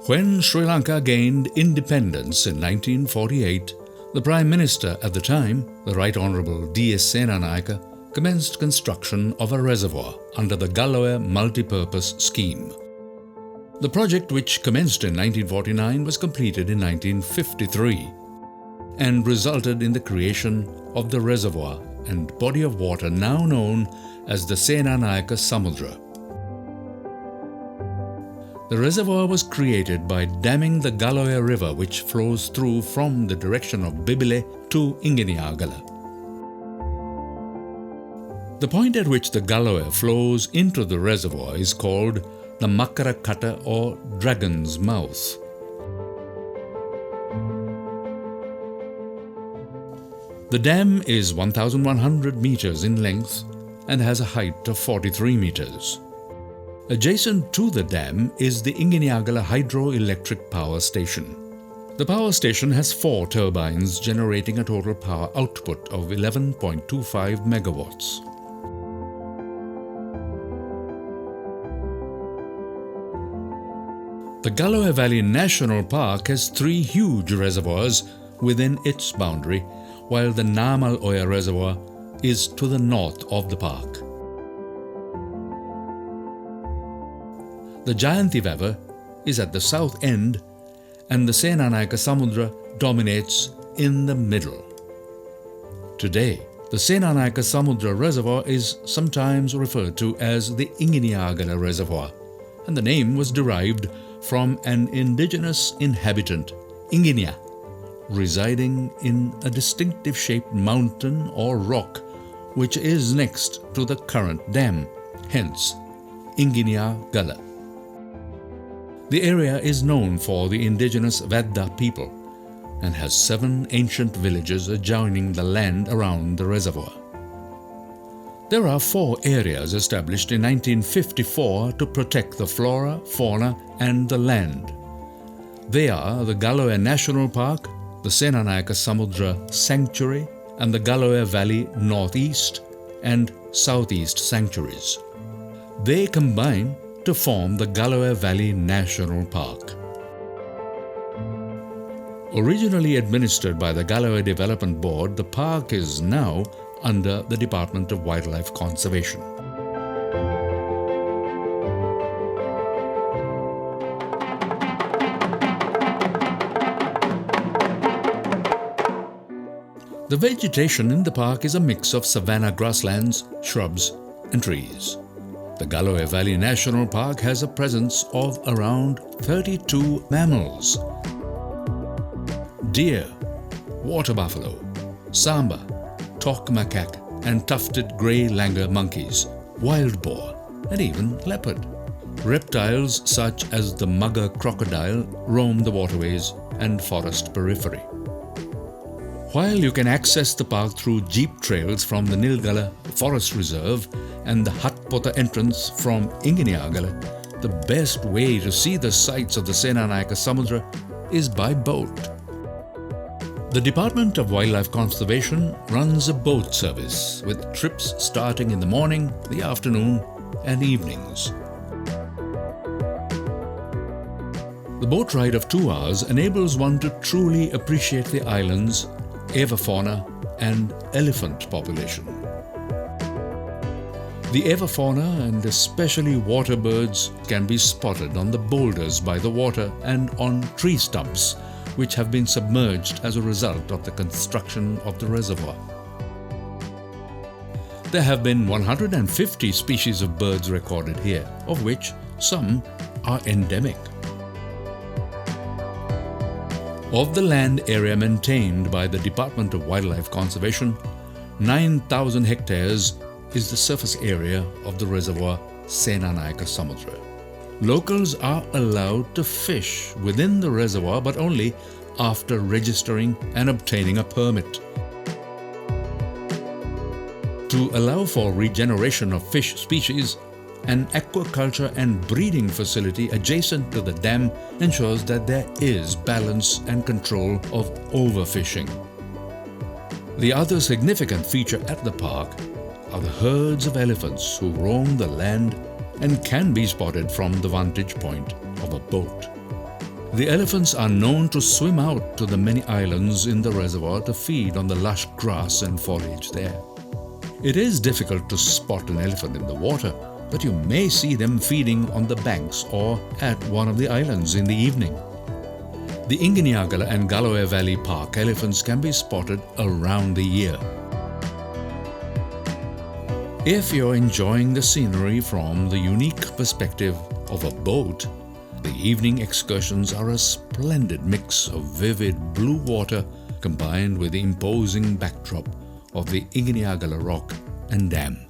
When Sri Lanka gained independence in 1948, the Prime Minister at the time, the Right Honourable D.S. Senanayake, commenced construction of a reservoir under the Galoya multi-purpose scheme. The project, which commenced in 1949, was completed in 1953 and resulted in the creation of the reservoir and body of water now known as the Senanayake Samudra. The reservoir was created by damming the Galoya river, which flows through from the direction of Bibile to Inginiyagala. The point at which the Galoya flows into the reservoir is called the Makarakata or Dragon's Mouth. The dam is 1,100 meters in length and has a height of 43 meters. Adjacent to the dam is the Inginiyagala hydroelectric power station. The power station has 4 turbines generating a total power output of 11.25 megawatts. The Galoya Valley National Park has 3 huge reservoirs within its boundary, while the Namal Oya Reservoir is to the north of the park. The Jayanti is at the south end and the Senanayake Samudra dominates in the middle. Today, the Senanayake Samudra Reservoir is sometimes referred to as the Inginiyagala Reservoir, and the name was derived from an indigenous inhabitant, Inginia, residing in a distinctive shaped mountain or rock which is next to the current dam, hence Inginiyagala. The area is known for the indigenous Vedda people and has 7 ancient villages adjoining the land around the reservoir. There are 4 areas established in 1954 to protect the flora, fauna and the land. They are the Galoya National Park, the Senanayake Samudra Sanctuary and the Galoya Valley Northeast and Southeast Sanctuaries. They combine to form the Galoya Valley National Park. Originally administered by the Galoya Development Board, the park is now under the Department of Wildlife Conservation. The vegetation in the park is a mix of savanna grasslands, shrubs and trees. The Galoya Valley National Park has a presence of around 32 mammals: deer, water buffalo, samba, tok macaque and tufted grey langur monkeys, wild boar and even leopard. Reptiles such as the mugger crocodile roam the waterways and forest periphery. While you can access the park through jeep trails from the Nilgala Forest Reserve and the Hatpota entrance from Inginiyagala, the best way to see the sights of the Senanayake Samudra is by boat. The Department of Wildlife Conservation runs a boat service with trips starting in the morning, the afternoon and evenings. The boat ride of 2 hours enables one to truly appreciate the island's avifauna and elephant population. The avifauna and especially water birds can be spotted on the boulders by the water and on tree stumps which have been submerged as a result of the construction of the reservoir. There have been 150 species of birds recorded here, of which some are endemic. Of the land area maintained by the Department of Wildlife Conservation, 9,000 hectares is the surface area of the reservoir Senanayake Samudra. Locals are allowed to fish within the reservoir but only after registering and obtaining a permit. To allow for regeneration of fish species, an aquaculture and breeding facility adjacent to the dam ensures that there is balance and control of overfishing. The other significant feature at the park are the herds of elephants who roam the land and can be spotted from the vantage point of a boat. The elephants are known to swim out to the many islands in the reservoir to feed on the lush grass and foliage there. It is difficult to spot an elephant in the water, but you may see them feeding on the banks or at one of the islands in the evening. The Inginiyagala and Galoya Valley Park elephants can be spotted around the year. If you're enjoying the scenery from the unique perspective of a boat, the evening excursions are a splendid mix of vivid blue water combined with the imposing backdrop of the Inginiyagala rock and dam.